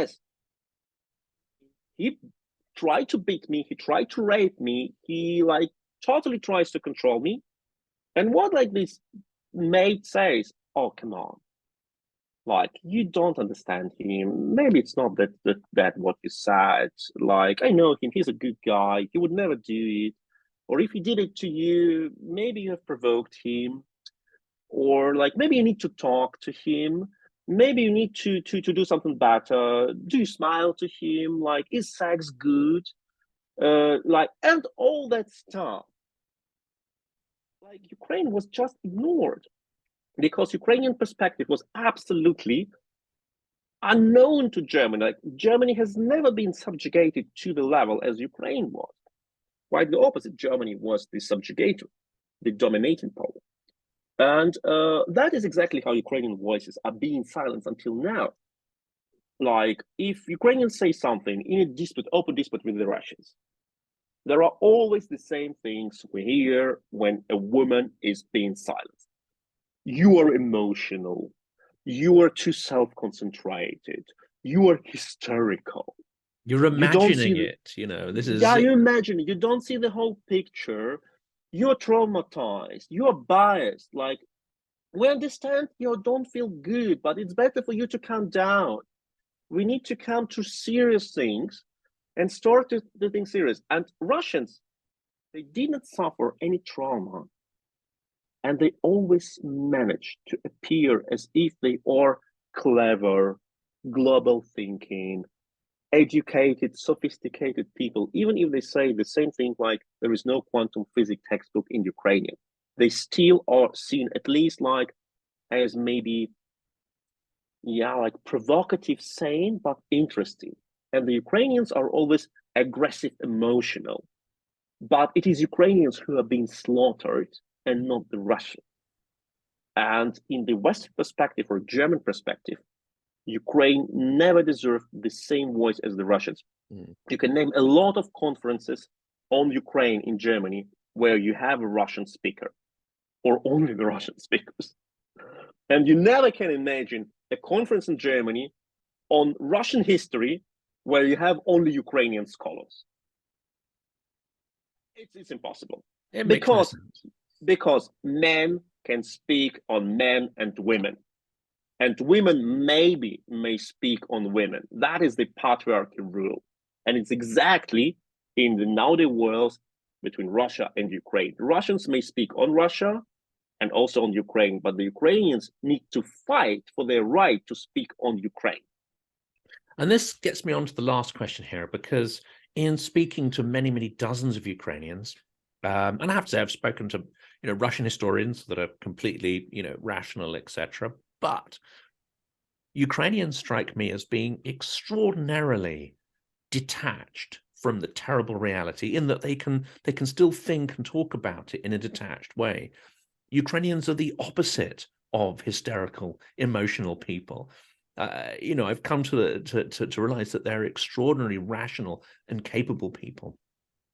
tried to beat me, he tried to rape me, he like totally tries to control me. And what like this mate says, oh come on, like you don't understand him. Maybe it's not that what you said. Like I know him, he's a good guy, he would never do it. Or if he did it to you, maybe you have provoked him. Or like maybe you need to talk to him. Maybe you need to do something better. Do you smile to him? Like, is sex good? Like, and all that stuff. Like Ukraine was just ignored because Ukrainian perspective was absolutely unknown to Germany. Like, Germany has never been subjugated to the level as Ukraine was. Quite the opposite. Germany was the subjugator, the dominating power. And that is exactly how Ukrainian voices are being silenced until now. Like, if Ukrainians say something in a dispute, open dispute with the Russians, there are always the same things we hear when a woman is being silenced. You are emotional. You are too self-concentrated. You are hysterical. You're You don't see imagining it, you know, this is... yeah, you imagine it. You don't see the whole picture. You're traumatized. You're biased. Like, we understand you don't feel good, but it's better for you to calm down. We need to come to serious things and start to do things serious. And Russians, they didn't suffer any trauma. And they always manage to appear as if they are clever, global thinking, educated, sophisticated people. Even if they say the same thing, like there is no quantum physics textbook in Ukrainian, they still are seen at least like as maybe, yeah, like provocative, sane, but interesting. And the Ukrainians are always aggressive, emotional. But it is Ukrainians who are being slaughtered and not the Russians. And in the Western perspective or German perspective, Ukraine never deserved the same voice as the Russians. You can name a lot of conferences on Ukraine in Germany where you have a Russian speaker or only the Russian speakers. And you never can imagine a conference in Germany on Russian history where you have only Ukrainian scholars. It's impossible. It makes no sense. Because men can speak on men and women. And women may speak on women. That is the patriarchal rule. And it's exactly in the nowadays world between Russia and Ukraine. The Russians may speak on Russia and also on Ukraine, but the Ukrainians need to fight for their right to speak on Ukraine. And this gets me on to the last question here, because in speaking to many, many dozens of Ukrainians, and I have to say I've spoken to Russian historians that are completely rational, etc. But Ukrainians strike me as being extraordinarily detached from the terrible reality, in that they can still think and talk about it in a detached way. Ukrainians are the opposite of hysterical, emotional people. I've come to realize that they're extraordinarily rational and capable people.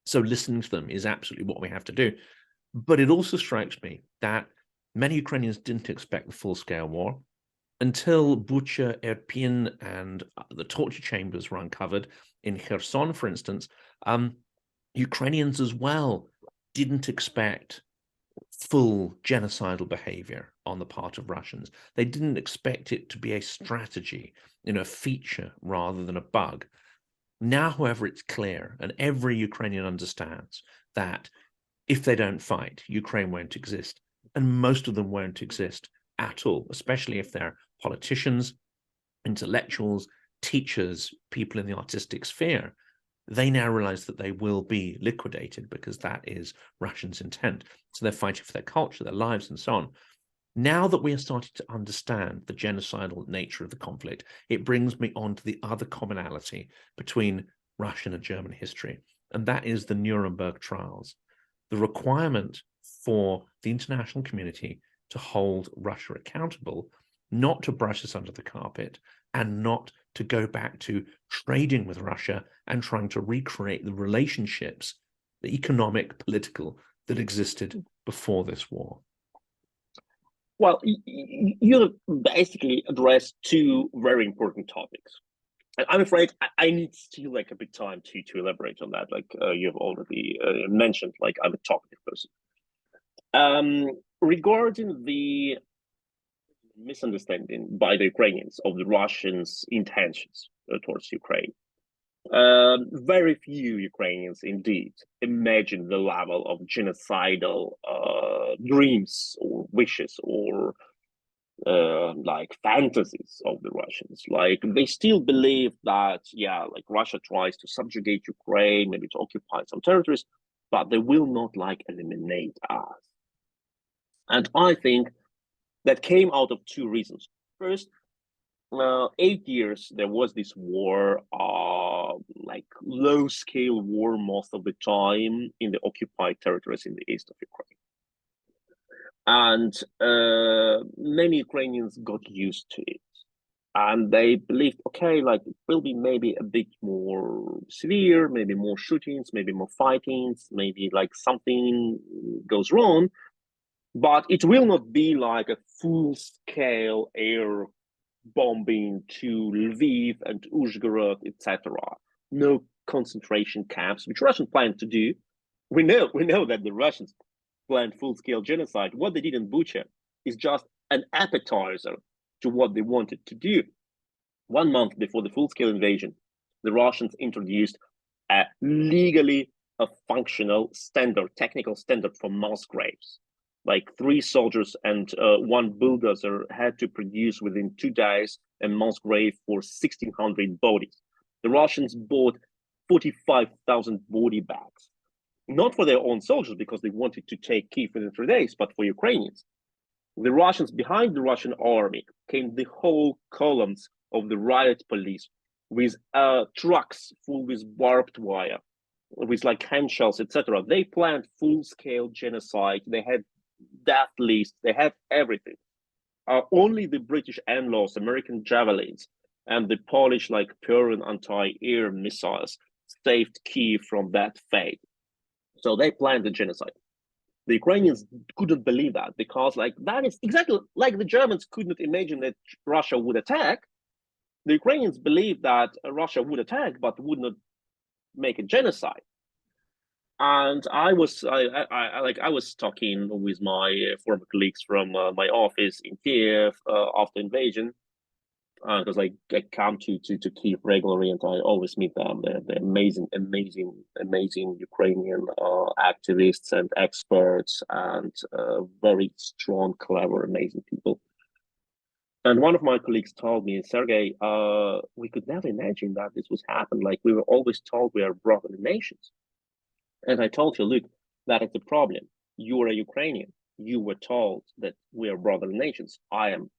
So listening to them is absolutely what we have to do. But it also strikes me that many Ukrainians didn't expect the full-scale war until Bucha, Irpin, and the torture chambers were uncovered in Kherson, for instance. Ukrainians as well didn't expect full genocidal behavior on the part of Russians. They didn't expect it to be a strategy, a feature rather than a bug. Now, however, it's clear, and every Ukrainian understands that if they don't fight, Ukraine won't exist. And most of them won't exist at all, especially if they're politicians, intellectuals, teachers, people in the artistic sphere. They now realize that they will be liquidated because that is Russians' intent. So they're fighting for their culture, their lives, and so on. Now that we are starting to understand the genocidal nature of the conflict, it brings me on to the other commonality between Russian and German history, and that is the Nuremberg trials. The requirement for the international community to hold Russia accountable, not to brush us under the carpet, and not to go back to trading with Russia and trying to recreate the relationships, the economic, political, that existed before this war. Well, you basically addressed two very important topics. And I'm afraid I need still like a bit time to elaborate on that. Like you've already mentioned, like I'm a talkative person. Regarding the misunderstanding by the Ukrainians of the Russians' intentions towards Ukraine, very few Ukrainians indeed imagine the level of genocidal dreams or wishes or like fantasies of the Russians. Like they still believe that, yeah, like Russia tries to subjugate Ukraine, maybe to occupy some territories, but they will not like eliminate us. And I think that came out of two reasons. First, 8 years, there was this war, like low-scale war most of the time in the occupied territories in the east of Ukraine. And many Ukrainians got used to it. And they believed, okay, like it will be maybe a bit more severe, maybe more shootings, maybe more fightings, maybe like something goes wrong, but it will not be like a full-scale air bombing to Lviv and Uzhgorod, etc. No concentration camps, which Russians planned to do. We know that the Russians planned full-scale genocide. What they did in Bucha is just an appetizer to what they wanted to do. 1 month before the full-scale invasion, the Russians introduced a legally a functional standard, technical standard for mass graves. Like 3 soldiers and 1 bulldozer had to produce within 2 days a mass grave for 1,600 bodies. The Russians bought 45,000 body bags, not for their own soldiers because they wanted to take Kiev within 3 days, but for Ukrainians. The Russians, behind the Russian army, came the whole columns of the riot police with trucks full with barbed wire, with like hand shells, etc. They planned full-scale genocide. They had death lists. They had everything. Only the British NLAWs, American Javelins, and the Polish like Perun anti-air missiles saved Kiev from that fate. So they planned the genocide. The Ukrainians couldn't believe that because like that is exactly like the Germans could not imagine that Russia would attack. The Ukrainians believed that Russia would attack but would not make a genocide. And I was talking with my former colleagues from my office in Kiev after invasion, because I come to Kiev regularly and I always meet them. They're amazing Ukrainian activists and experts and very strong, clever, amazing people. And one of my colleagues told me, Sergey, we could never imagine that this would happen. Like we were always told we are brotherly nations. And I told you, look, that is the problem. You are a Ukrainian. You were told that we are brotherly nations. I am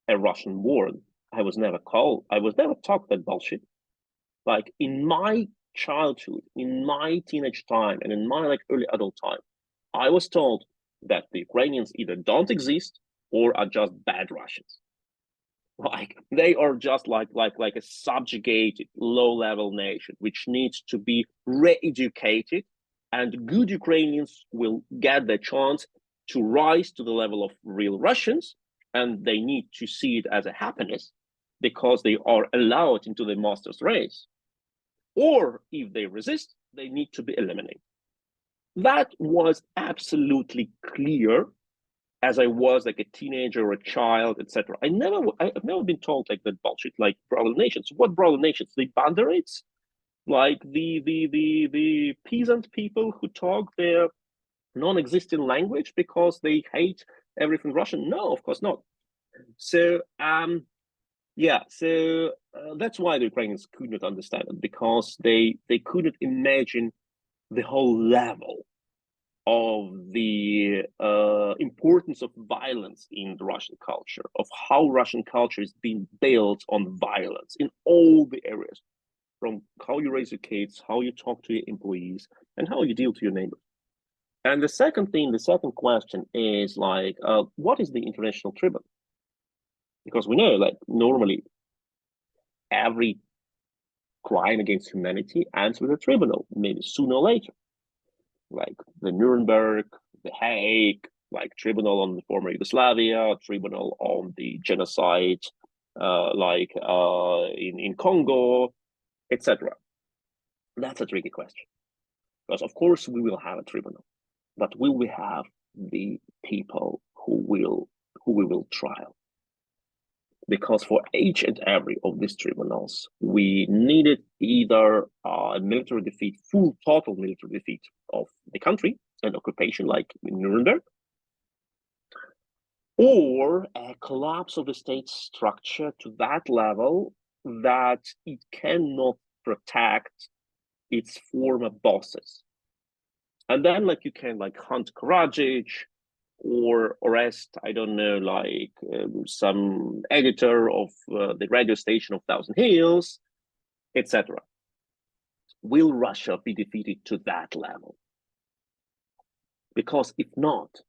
a Russian born. I was never taught that bullshit. Like in my childhood, in my teenage time, and in my like early adult time, I was told that the Ukrainians either don't exist or are just bad Russians. Like they are just like a subjugated, low-level nation which needs to be re-educated, and good Ukrainians will get the chance to rise to the level of real Russians, and they need to see it as a happiness because they are allowed into the master's race. Or if they resist, they need to be eliminated. That was absolutely clear as I was like a teenager or a child, etc. I've never been told like that bullshit, like brother nations. What brother nations? The Banderites? Like the peasant people who talk their non-existent language because they hate everything Russian? No, of course not. So that's why the Ukrainians could not understand it, because they couldn't imagine the whole level of the importance of violence in the Russian culture, of how Russian culture is being built on violence in all the areas, from how you raise your kids, how you talk to your employees, and how you deal to your neighbors. And the second question is like, what is the international tribunal? Because we know, like, normally every crime against humanity ends with a tribunal, maybe sooner or later. Like the Nuremberg, the Hague, like tribunal on the former Yugoslavia, tribunal on the genocide, in Congo, etc. That's a tricky question, because of course we will have a tribunal, but will we have the people who we will trial? Because for each and every of these tribunals, we needed either a military defeat, full total military defeat of the country, an occupation like in Nuremberg, or a collapse of the state structure to that level that it cannot protect its former bosses. And then like you can like hunt Karadzic or arrest, I don't know, like some editor of the radio station of Thousand Hills, etc. Will Russia be defeated to that level? Because if not,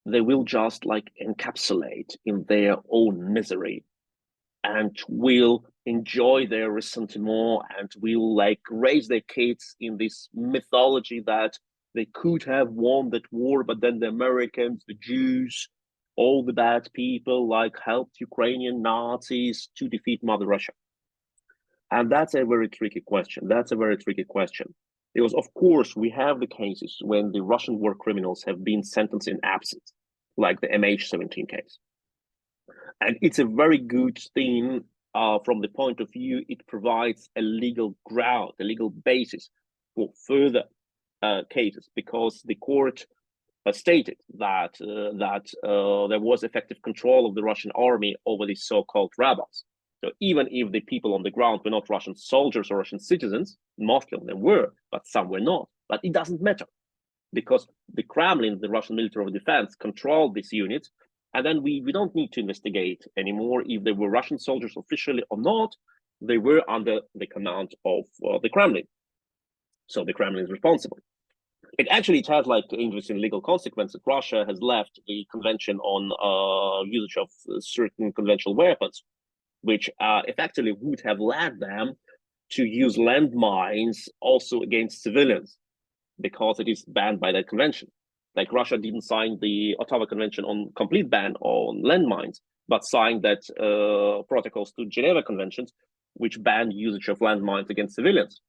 they will just like encapsulate in their own misery and will enjoy their resentment and will like raise their kids in this mythology that they could have won that war, but then the Americans, the Jews, all the bad people like helped Ukrainian Nazis to defeat Mother Russia. And that's a very tricky question. That's a very tricky question. Because of course we have the cases when the Russian war criminals have been sentenced in absence, like the MH17 case. And it's a very good thing from the point of view, it provides a legal ground, a legal basis for further cases, because the court stated that there was effective control of the Russian army over the so-called rebels. So even if the people on the ground were not Russian soldiers or Russian citizens, most of them were, but some were not. But it doesn't matter, because the Kremlin, the Russian Ministry of Defense, controlled these units. And then we don't need to investigate anymore if they were Russian soldiers officially or not. They were under the command of the Kremlin. So the Kremlin is responsible. It has like interesting legal consequences. Russia has left the convention on usage of certain conventional weapons, which effectively would have led them to use landmines also against civilians, because it is banned by that convention. Like Russia didn't sign the Ottawa Convention on complete ban on landmines, but signed that protocols to Geneva Conventions, which banned usage of landmines against civilians.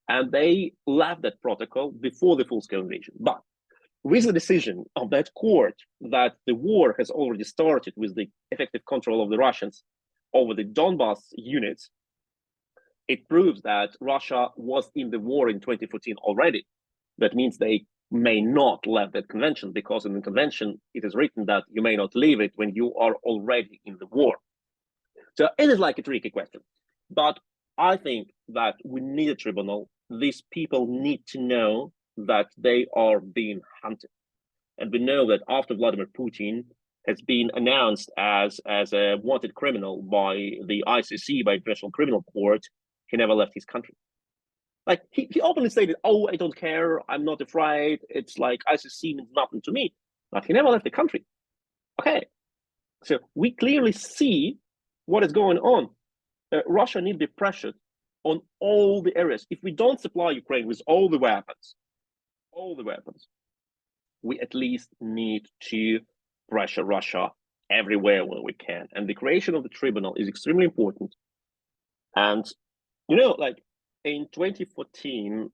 And they left that protocol before the full-scale invasion. But with the decision of that court that the war has already started with the effective control of the Russians over the Donbas units, it proves that Russia was in the war in 2014 already. That means they may not leave that convention, because in the convention it is written that you may not leave it when you are already in the war. So it is like a tricky question. But I think that we need a tribunal. These people need to know that they are being hunted. And we know that after Vladimir Putin has been announced as a wanted criminal by the ICC, by International Criminal Court, he never left his country. Like he openly stated, "Oh, I don't care. I'm not afraid. It's like ICC means nothing to me." But he never left the country. Okay, so we clearly see what is going on. Russia needs to be pressured on all the areas. If we don't supply Ukraine with all the weapons, we at least need to pressure Russia everywhere where we can. And the creation of the tribunal is extremely important. And like in 2015,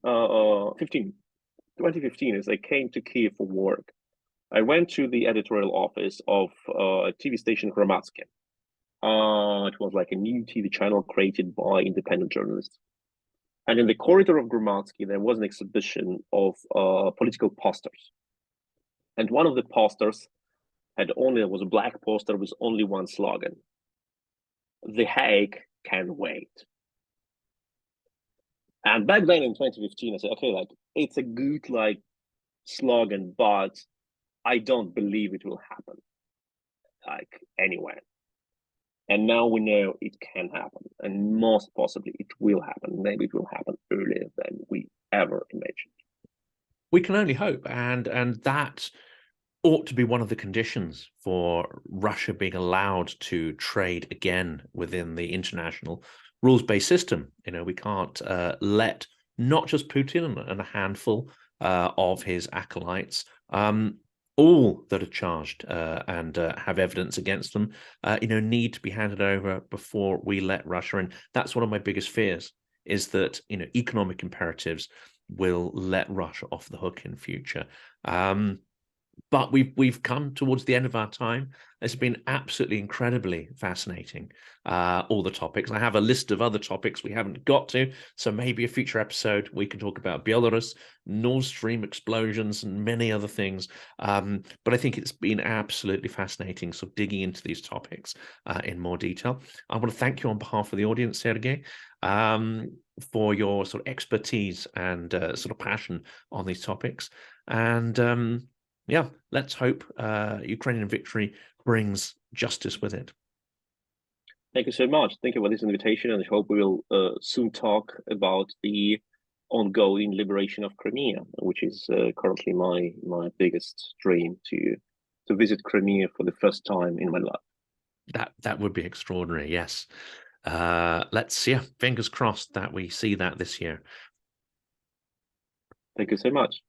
as I came to Kiev for work, I went to the editorial office of a TV station, Hromadske. It was like a new TV channel created by independent journalists. And in the corridor of Hromadske, there was an exhibition of political posters. And one of the posters was a black poster with only one slogan: "The Hague can wait." And back then in 2015, I said, okay, like it's a good like slogan, but I don't believe it will happen like anywhere. And now we know it can happen, and most possibly it will happen. Maybe it will happen earlier than we ever imagined. We can only hope, and that ought to be one of the conditions for Russia being allowed to trade again within the international rules-based system. We can't let not just Putin and a handful of his acolytes, all that are charged and have evidence against them, need to be handed over before we let Russia in. That's one of my biggest fears, is that economic imperatives will let Russia off the hook in future. But we've come towards the end of our time. It's been absolutely incredibly fascinating, all the topics. I have a list of other topics we haven't got to, so maybe a future episode we can talk about Belarus, Nord Stream explosions, and many other things. But I think it's been absolutely fascinating, so digging into these topics in more detail. I want to thank you on behalf of the audience, Sergej, for your sort of expertise and sort of passion on these topics. And yeah, let's hope Ukrainian victory brings justice with it. Thank you so much. Thank you for this invitation, and I hope we will soon talk about the ongoing liberation of Crimea, which is currently my biggest dream to visit Crimea for the first time in my life. That would be extraordinary. Yes. Let's, fingers crossed that we see that this year. Thank you so much.